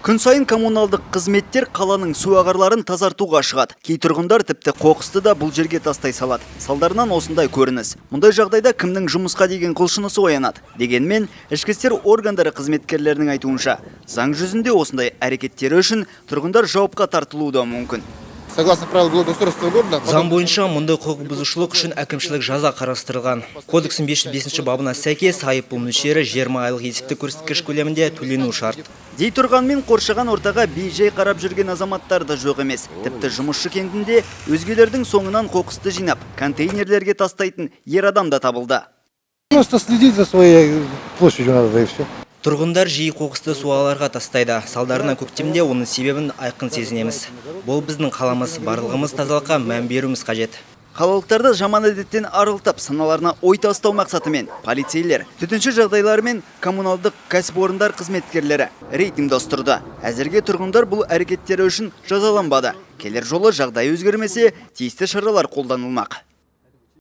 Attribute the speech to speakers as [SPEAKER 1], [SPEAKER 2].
[SPEAKER 1] Күн сайын коммуналдық қызметтер қаланың су ағарларын тазартуға шығады. Кей тұрғындар тіпті қоқысты да бұл жерге тастай салады. Салдарынан осындай көрініс. Мұндай жағдайда кімнің жұмысқа деген құлшынысы оянады. Дегенмен, ішкі істер органдары қызметкерлерінің айтуынша, заң жүзінде осындай әрекеттері үшін тұрғындар жауапқа тартылуы да мүмкін.
[SPEAKER 2] Согласно правил благоустройства города,
[SPEAKER 3] заң бойынша мұндай құқық бұзушылық үшін әкімшілік жаза қарастырылған. Кодекстің 505 бабына сәйкес айыппұл мөлшері 20 айлық есептік көрсеткіш көлемінде төлену шарт.
[SPEAKER 1] Дей тұрғанмен қоршаған ортаға бей-жай қарап жүрген азаматтар да жоқ емес. Тіпті жұмысшы кентінде өзгелердің соңынан қоқысты жинап, контейнерлерге тастайтын ер адам да табылды.
[SPEAKER 2] Просто следить за своей площадью надо, и все.
[SPEAKER 3] Тұрғындар жиі қоқысты суаларға тастайды. Салдарынан көктемде оның себебін айқын сезінеміз. Бұл біздің қаламыз, барлығымыз тазалыққа мән беруіміз қажет.
[SPEAKER 1] Қалалықтарды жаман әдеттен арылтып, саналарына ой тастау мақсатымен полицейлер, төтенше жағдайлар мен коммуналдық кәсіпорындар қызметкерлері рейд ұйымдастырды. Әзірге тұрғындар бұл әрекеттері үшін жазаланбады. Келер жолы жағдай өзгермесе, тиісті шаралар қолданылмақ.